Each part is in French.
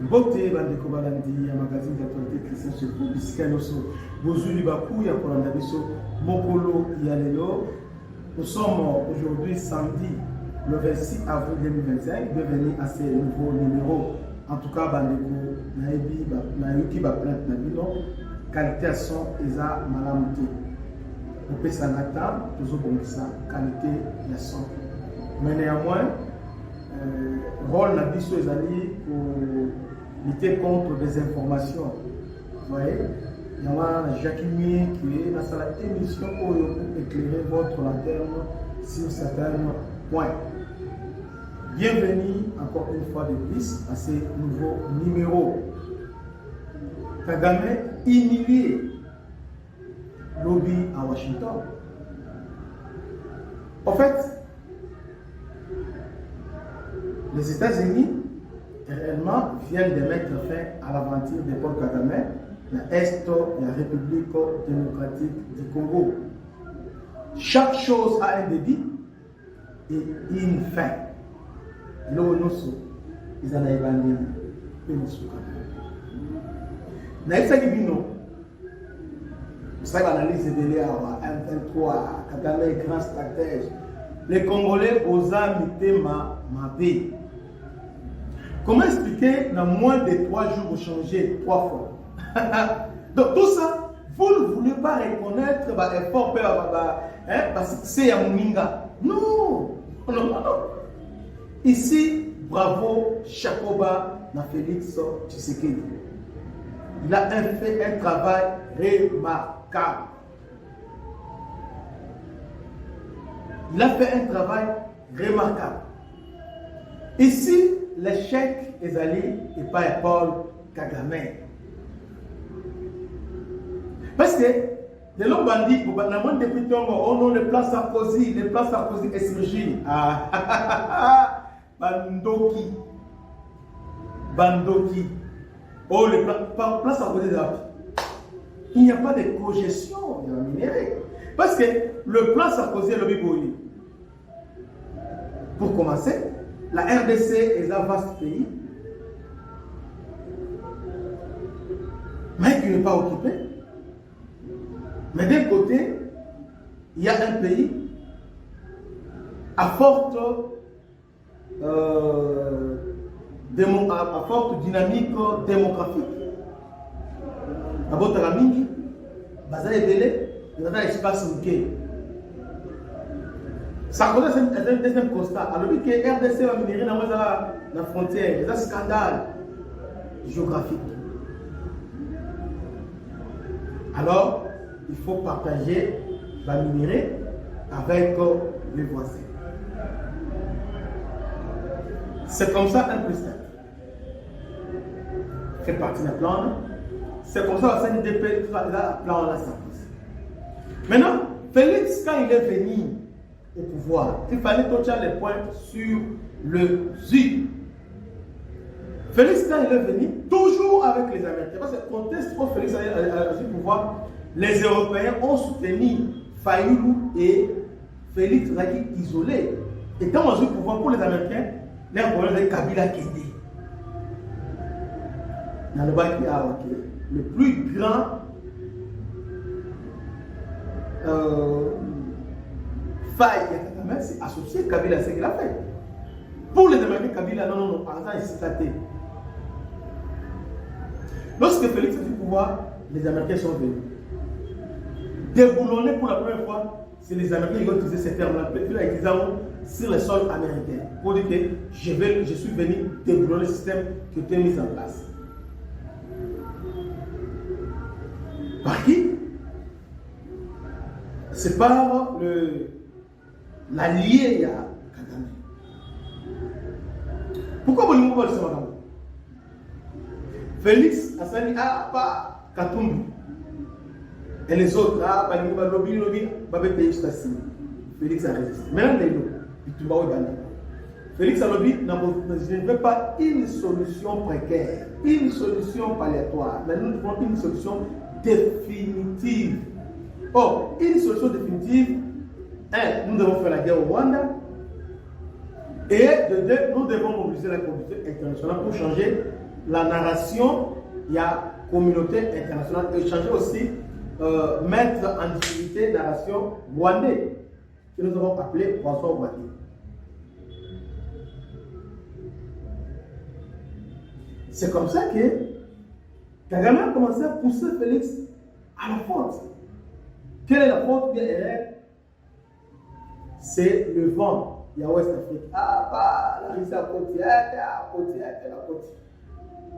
Bote bandeko balandi ya magazine d'actualité Christian Chefou bisika noso bozuli baku ya kolanda biso mokolo ya lelo. Nous sommes aujourd'hui samedi le 26 avril 2025, bienvenue à ce nouveau numéro. En tout cas bandeko naebi na yuki ba plainte na bino qualité son eza malamu te. On peut s'en attendre toujours comme ça qualité ya son. Mais néanmoins rôle na biso ezali pour lutter contre des informations. Vous voyez, il y a Jacques Mie qui est dans sa émission pour éclairer votre lanterne sur certains points. Bienvenue encore une fois de plus à ce nouveau numéro. Kagame humilié lobby à Washington. En fait, les États-Unis réellement viennent de mettre fin à l'aventure de Paul Kagame, l'Est de la République démocratique du Congo. Chaque chose a un début et une fin. L'ONUSO, ils en ont évalué une sous. Naïsa Gibino, ça va analyser de l'EAWA, 1-3, Kagame, grand stratège. Les Congolais aux âmes ma paix. Comment expliquer dans moins de 3 jours vous changez 3 fois? Donc tout ça, vous ne voulez pas reconnaître l'effort parce que c'est un Mouninga. Non. Ici, bravo, Chakoba, na Félix Tshisekedi. Il a fait un travail remarquable. Il a fait un travail remarquable. Ici, l'échec est allé et pas Paul Kagame. Parce que les longs bandits, depuis on a le plan Sarkozy est surgi. Bandoki. Oh, le plan Sarkozy est là. Il n'y a pas de cogestion de la minérale. Parce que le plan Sarkozy est le bibouli. Pour commencer, la RDC est un vaste pays, mais qui n'est pas occupé. Mais d'un côté, il y a un pays à forte dynamique démographique. À Botaramini, Bazar et Belé, il y a un espace mouqué. Ça cause un deuxième constat. Alors que RDC va venir dans la frontière, c'est un scandale géographique. Alors, il faut partager la minérale avec les voisins. C'est comme ça un plus 1 fait partie d'un plan. C'est comme ça que le CNDP plan là. Maintenant, Félix, quand il est venu au pouvoir, il fallait toucher les points sur le ZU. Félix, quand il est venu, toujours avec les Américains, parce que le contexte où Félix est au pouvoir, les Européens ont soutenu Fayoulou et Félix Zaki isolé. Et quand on a eu le pouvoir pour les Américains, leur problème est Kabila Kende. Dans le bac, le plus grand faille, c'est associé Kabila, c'est ce qu'il a fait. Pour les Américains, Kabila, non, par exemple, il s'est tâté. Lorsque Félix a eu le pouvoir, les Américains sont venus. Déboulonner pour la première fois, c'est les Américains qui ont utilisé ces termes-là, sur le sol américain. Pour dire que je suis venu déboulonner le système qui était mis en place. Par qui? C'est par l'allié à Kagame. Pourquoi vous ne pouvez pas le savoir? Félix a sali pas Katumbi. Et les autres, lobby, Félix a résisté. Maintenant, Félix a lobby, je ne veux pas une solution précaire, une solution paléatoire, mais nous devons une solution définitive. Or, une solution définitive, nous devons faire la guerre au Rwanda, et de deux, nous devons mobiliser la communauté internationale pour changer la narration, il y a communauté internationale, échanger aussi, mettre en difficulté la narration rwandais, que nous avons appelé poisson rwandais. C'est comme ça que Kagame a commencé à pousser Félix à la faute. Quelle est la faute bien erreur? C'est le vent. Il y a Ouest Afrique. Ah, bah, la Russie à côté, à côté, à côté.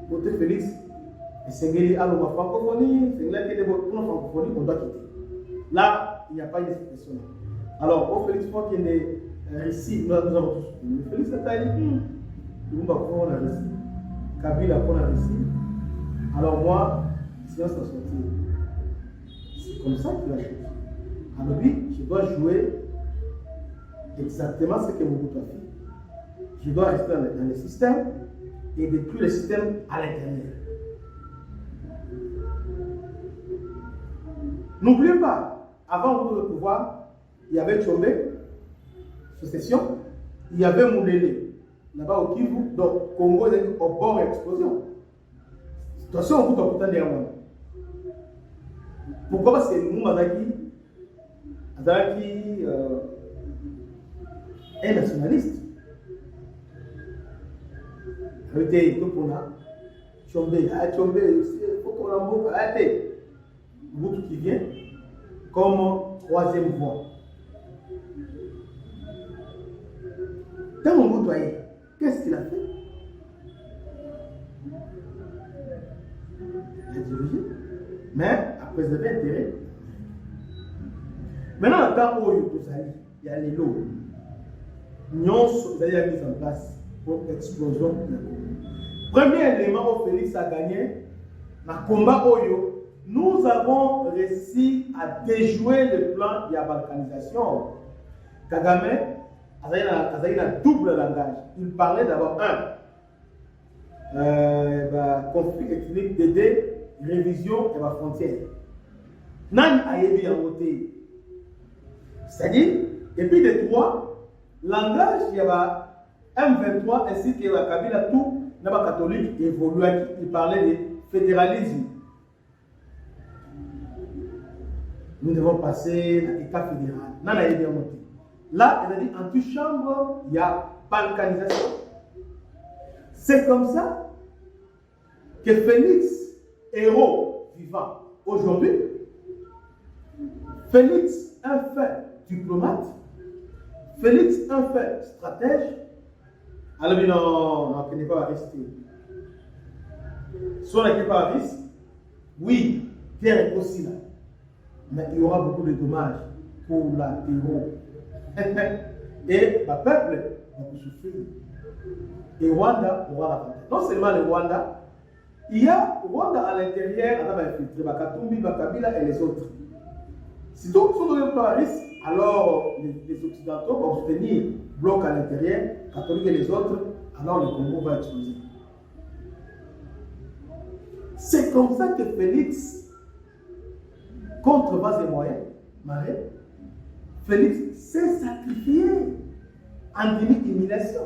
Côté Félix, et c'est à la francophonie, c'est là qu'il y a des francophonie qu'on doit quitter. Là, il n'y a pas une expression. Alors, au Félix, faut qu'il y ait ici, nous avons tous. Félix a dit, nous avons pour la Russie. Kabila pour la Russie. Alors, moi, silence à sortir. C'est comme ça qu'il a joué. Alors, lui, je dois jouer exactement ce que Mobutu a fait. Je dois rester dans le système et détruire le système à l'intérieur. N'oubliez pas, avant le pouvoir, il y avait Tchombe, succession, il y avait Moulele, là-bas au Kivu, donc Congo est au bord de l'explosion. Attention, on vous a derrière moi. Pourquoi? Parce que nous, Azaki est nationaliste. Arrêtez, tout pour là. Tchombe, Tchombe, il faut qu'on l'embauche. Arrêtez. Mobutu qui vient comme troisième voie. Dans mon Mobutu, qu'est-ce qu'il a fait? Il a dirigé, mais à préserver l'intérêt. Maintenant, dans le temps il y a les lots. Nous sommes mis en place pour l'explosion de la Congo. Premier élément où Félix a gagné, dans le combat Oyo, nous avons réussi à déjouer le plan de la balkanisation. Kagame a un double langage. Il parlait d'abord conflit ethnique, d'aider, révision et la frontière. Nan a été en côté. C'est-à-dire, et puis de trois, langage, il y a M23 ainsi que la Kabila, tout, les catholiques évoluent. Il parlait de fédéralisme. Nous devons passer à l'État fédéral. Là, il a dit, en toute chambre, il y a balkanisation. C'est comme ça que Félix, héros vivant aujourd'hui, Félix, un fait diplomate, Félix, un fait stratège, alors non, il n'est pas à rester. Soit il n'est pas à risque, oui, guerre est possible. Mais il y aura beaucoup de dommages pour la terreau. Et le peuple va souffrir. Et Rwanda aura la bataille. Non seulement le Rwanda, il y a Rwanda à l'intérieur, on a infiltré Bakatumbi, Bakabila et les autres. Si donc sont dans le risque, alors les Occidentaux vont soutenir le bloc à l'intérieur, catholiques et les autres, alors le Congo va exploser. C'est comme ça que Félix, contre base et moyens, Marais, Félix s'est sacrifié en demi-humiliation.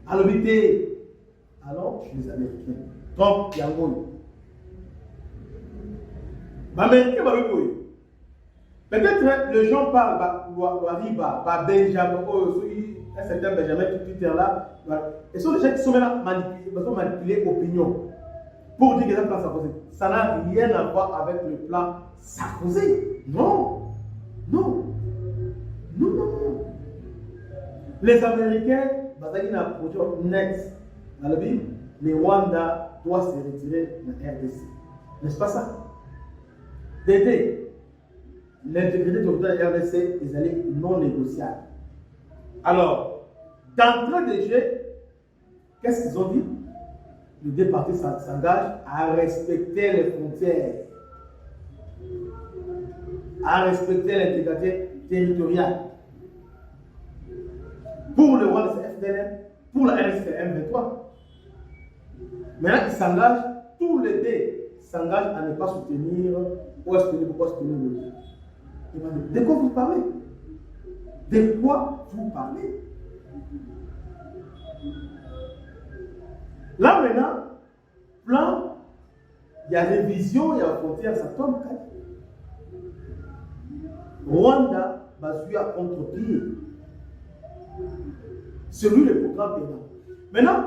Alors, alors, je suis les Américains. Donc, il y a un gros. Les Américains, peut-être les gens parlent de Benjamin, un certain Benjamin qui Twitter là. Et ce sont des gens qui sont maintenant manipulés l'opinion. Pour dire que ça plan Sarkozy, ça n'a rien à voir avec le plan Sarkozy. Non. Non. Non, non, non. Les Américains, ils ont un projet net. Dans le Bible, les Rwanda doivent se retirer de la RDC. N'est-ce pas ça? D'aider l'intégrité de la RDC, ils allaient non négociables. Alors, d'entrée de jeu, qu'est-ce qu'ils ont dit? Les deux parties s'engagent à respecter les frontières, à respecter l'intégrité territoriale. Pour le Rwanda, c'est FDLR, pour la RDC, c'est M23. Maintenant, ils s'engagent, tous les deux s'engagent à ne pas soutenir ou à soutenir l'autre. De quoi vous parlez? De quoi vous parlez? Là maintenant, il y a révision, il y a frontière, ça tombe. Rwanda va suivre à contre-pied. C'est lui le programme pénal. Maintenant,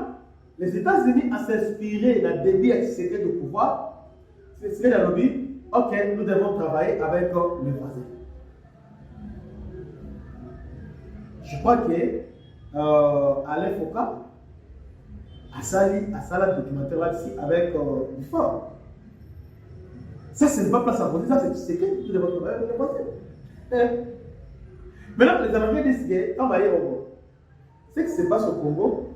les États-Unis ont s'inspiré d'un débit à secret de pouvoir. C'est dans le but, ok, nous devons travailler avec les voisins. Je crois que Alain Foucault a sali documentaire là-dessus avec du fort. Ça, ce n'est pas place à poser, ça, c'est secret, nous devons travailler avec les voisins. Maintenant, les Américains disent que quand on va aller au Congo, ce qui se passe au Congo,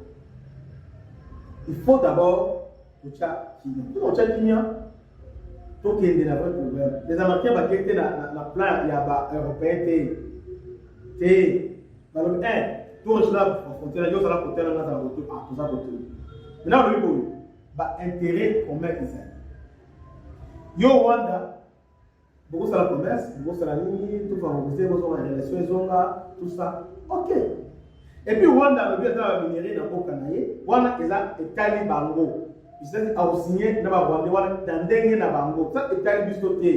il faut d'abord le Tchad Kenya. Pour le Tchad Kenya, il y a un problème. Les Américains vont quitter la plan européen. Tout le monde la frontière, il y a la frontière, il y a la frontière. Maintenant, le Congo, intérêt commun Israël. Yo Rwanda, beaucoup sur le commerce, beaucoup sur la ligne, tout favoriser, beaucoup sur les relations, tout ça. Ok. Et puis Rwanda, le but de la minerie dans le Canada, Rwanda est Itali Bango. Ils sont signé dans le Rwanda, dans le Bango. Ça est Itali Bistoté.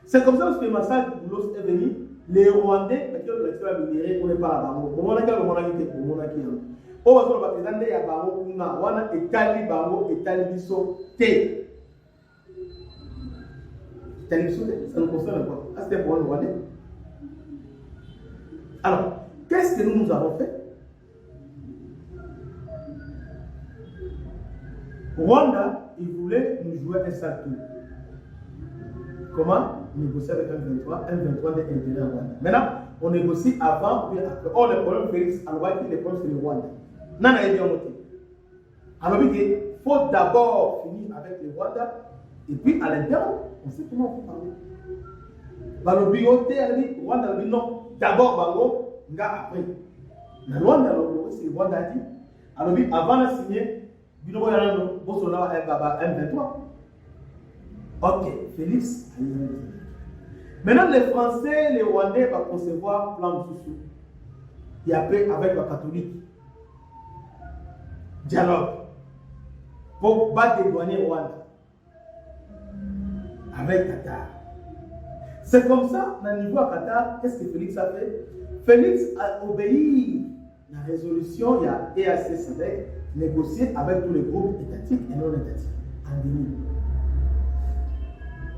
C'est comme ça que le massacre est venu. Les Rwandais, parce que la minerie, on n'est pas à Bango. Pour moi, on a quitté pour moi. On va voir les Rwandais à Bango, Rwanda est Itali Bango, Itali Bistoté. Ça nous concerne quoi? C'était pour le Rwandais. Alors, qu'est-ce que nous avons fait? Rwanda, il voulait nous jouer un sale tour. Comment? Négocier avec un 23 d'intérêt à Rwanda. Maintenant, on négocie avant ou après. Oh, le problème, Félix, alors les problèmes, c'est le Rwanda. Non, non, il y a un motif. Alors, il faut d'abord finir avec le Rwanda. Et puis, à l'intérieur, on sait comment on peut parler. Balobi, Rwanda, non. D'abord, Bango, nga après. La Rwanda, c'est Rwanda a dit. Alors, avant de signer, Binobo Yarano, Bosona, M23. Ok, Félix. Maintenant, les Français, les Rwandais vont concevoir plan de sous. Et après, avec la catholique. Dialogue. Pour battre les douaniers Rwanda. Avec Qatar. C'est comme ça, dans le niveau à Qatar, qu'est-ce que Félix a fait? Félix a obéi à la résolution, il y a EAC SADC, négocié avec tous les groupes étatiques et non étatiques.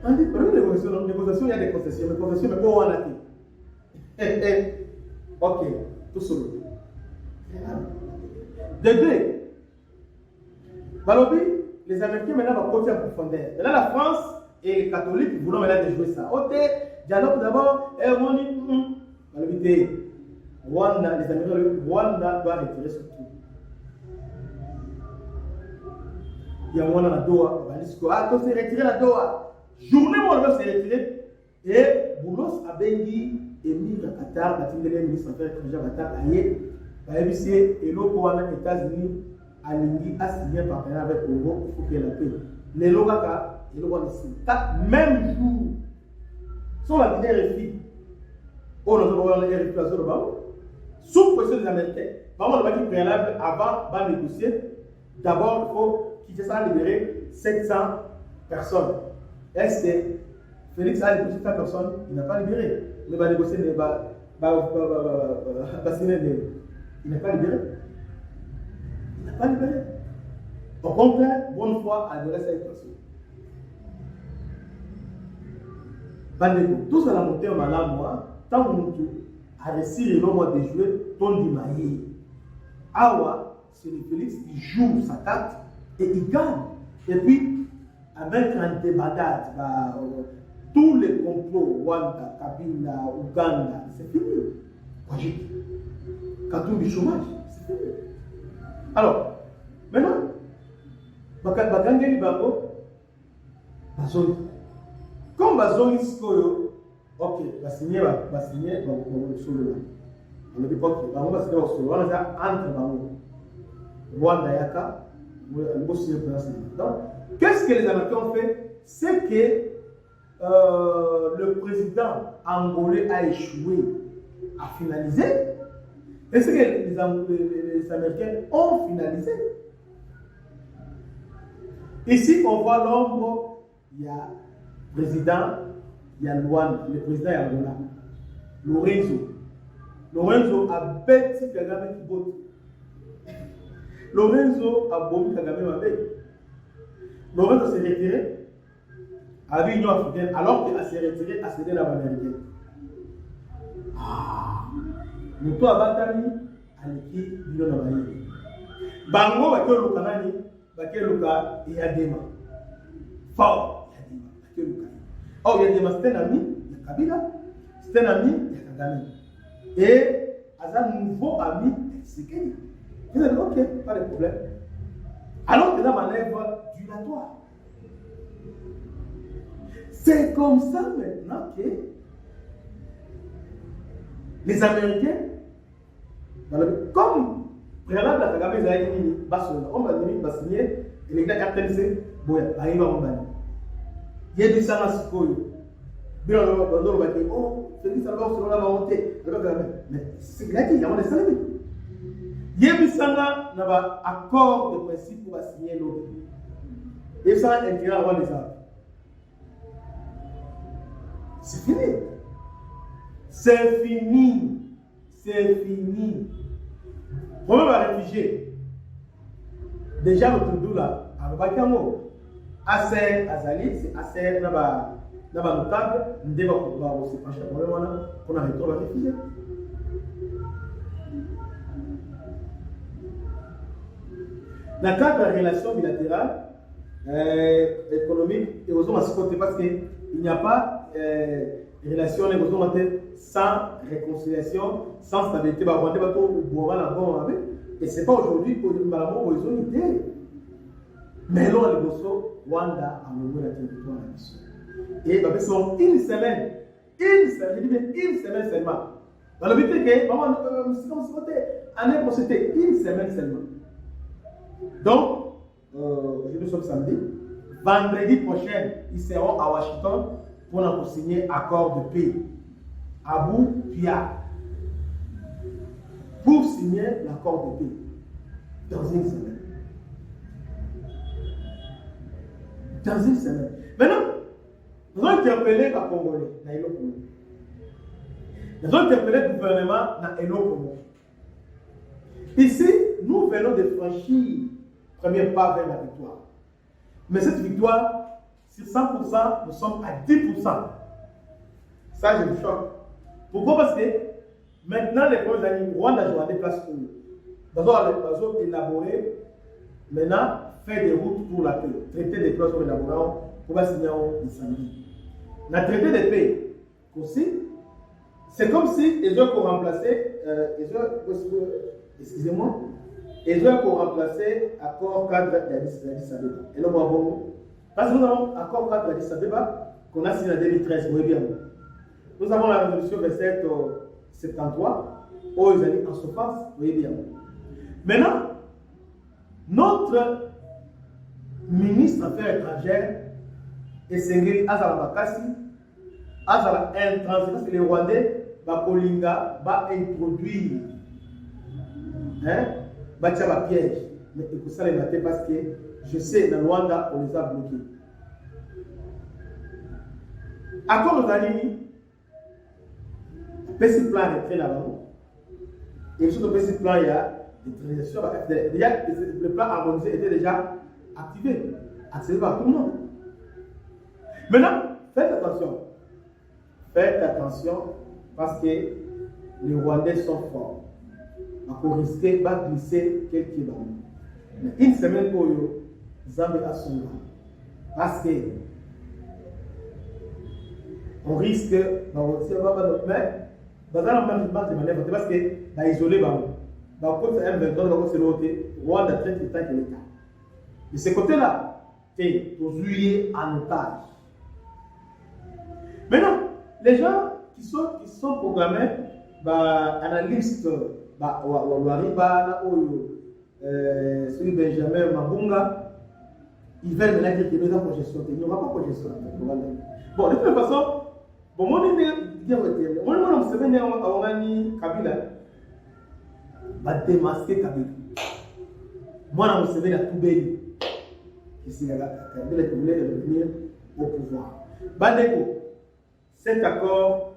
En dit, parmi les négociations, il y a des concessions, mais quoi on a dit? Ok, tout seul. De deux, Balobi, les Américains maintenant vont continuer à profondeur. Maintenant, la France et les catholiques voulons maintenant jouer ça. Ok, dialogue d'abord, et on dit, Balobi, Rwanda, les Américains, Rwanda doit retirer ce tout. Il y a Rwanda la Doha, on s'est retiré la Doha. Journée où on va se retirer, et Boulos a bengi émir à Qatar, Batimele, ministre des Affaires étrangères Qatar, aïe, Baébissé, et l'Okoana, États-Unis, Alingi, a signé un partenariat avec le Congo, il faut qu'il y ait la paix. Les Logaka, et le Rwanda, c'est même jour, sur la dernière RFI, on a RFI à zone sous pression des Américains. Vraiment, le bac préalable avant de négocier, d'abord, il faut qu'il ça libérer 700 personnes. Est-ce que Félix a libéré 700 personnes? Il n'a pas libéré. Il va négocier, il n'a pas libéré. Il n'a pas libéré. Au contraire, bonne foi à libérer cette personne. Bandeko, tous à la montée au malin, moi, tant que nous a réussi le nombre de joueurs, ton dimaïe. Awa, c'est le Félix qui joue sa carte et il gagne. Et puis, avec un débandade, tous les complots, Rwanda, Kabila, Ouganda, c'est fini. Quand on du chômage, c'est fini. Alors, maintenant, Bagangeli Bango, Bazoni. Comme Bazoni Skoyo, ok, va signer, solo. On ne dit pas que Bango va signer au solo. On a entre Bango, Rwanda Yaka, le beau signer pour l'instant. Donc, qu'est-ce que les Américains ont fait? C'est que le président angolais a échoué à finaliser. Et c'est que les Américains ont finalisé. Ici, on voit l'ombre, il y a le président, il y a Luanda, le président est Angola. Lorenzo a bêti Kagame qui vote. Lorenzo a bombé Kagame avec. Lorenzo s'est retiré à l'Union africaine alors qu'il s'est retiré à céder la américaine. Muto abatani aliki bilo na bayi. Bango bakyo lukanani, bakyo luka Yadema. Fort Yadema, bakyo luka. Oh Yadema c'est un ami de Kabila, c'est un ami de Kagame. Et un nouveau ami de Tshisekedi. Il a dit ok, pas de problème. Alors que la manœuvre dilatoire. C'est comme ça maintenant que les Américains, comme préalable à Kagame, ils ont dit on va signer et les gars RTNC, bon, ils vont banner. Il y a des gens qui sont bien oh, c'est ça va sur la volonté. Mais c'est là qu'il y a des salariés. Il y a des gens qui ont un accord de principe pour signer l'autre. Et ça, il y a des gens. C'est fini. C'est fini. C'est fini. Problème à réfugiés. Déjà, le Toudou là, à Bakamo, Aser, Azali, c'est Aser, Naba notable, Ndeba Kouba aussi, parce que problème qu'on a retrouvé à réfugiés. Dans le cadre de la relation bilatérale, économique, et aux hommes à ce côté, parce qu'il n'y a pas de relation sans réconciliation, sans stabilité. Et ce n'est pas aujourd'hui que nous avons besoin d'idées. Mais là, les Bosso, Rwanda a nouveau la territoire à mission. Et ils sont une semaine seulement. Dans le but que, maman, année pour c'était une semaine seulement. Donc, aujourd'hui sommes samedi. Vendredi prochain, ils seront à Washington pour signer accord de paix. Abou Pia. Pour signer l'accord de paix. Dans une semaine. Dans une semaine. Maintenant, nous avons interpellé les Congolais dans Elo Congo. Nous avons interpellé le gouvernement dans Elo Congo. Ici, nous venons de franchir le premier pas vers la victoire. Mais cette victoire, sur 100%, nous sommes à 10%. Ça, je me choque. Pourquoi? Parce que maintenant, les premiers années, Rwanda joue à des places pour nous. Nous avons élaboré, maintenant, faire des routes pour la paix. Traiter des clauses élaborées pour signer un samedi. Le traité de paix aussi, c'est comme si ils ont remplacé, excusez-moi, ils ont remplacé l'accord cadre d'Addis Abeba. Et là, parce que nous avons l'accord cadre d'Addis Abeba qu'on a signé en 2013, vous voyez bien. Nous avons la résolution 2773, où ils allaient en surface, vous voyez bien. Maintenant, notre ministre des Affaires étrangères, Esengeli Azala Bakassi, Azala intransigeant, c'est les Rwandais, Bakolinga, va introduire, Batia va piège. Mais écoute ça les matés parce que je sais, dans le Rwanda, on les a bloqués. Accord aux Alini, petit plan est très là-bas. Et sur le petit plan, il y a des transactions. Déjà, le plan harmonisé était déjà activé par tout le monde. Maintenant, faites attention. Faites attention parce que les Rwandais sont forts. On risque de glisser quelques ballons. Mais une semaine pour eux, Zambé a son nom. Parce que on risque de parce que isoler Rwanda traite l'État que l'État. De ce côté-là, c'est aux huiliers en otage. Maintenant, les gens qui sont programmés, analystes, celui Benjamin Mabunga, ils veulent maintenant dire qu'il y a une projection. Il n'y aura pas de projection. Bon, de toute façon, bon, moi, je vais Kabila, va démasquer Kabila. Moi, je vais la poubelle. ici Kabila qui voulait revenir au pouvoir. Bandeko, cet accord,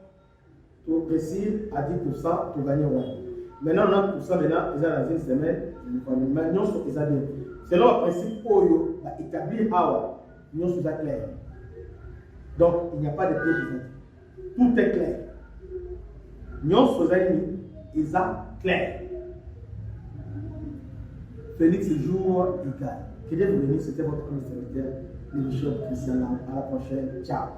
tout précis à 10% pour gagner au Rwanda. Maintenant, on a pour ça, maintenant, ils ont dans une semaine, maintenant, ils ont bien. Selon le principe Oyo, établir Awa, nous sommes clairs. Donc, il n'y a pas de piège. Tout est clair. Nous sommes clair. Félix jour égal. Que Dieu vous bénisse, c'était votre ami serviteur, le bishop Christian. À la prochaine. Ciao.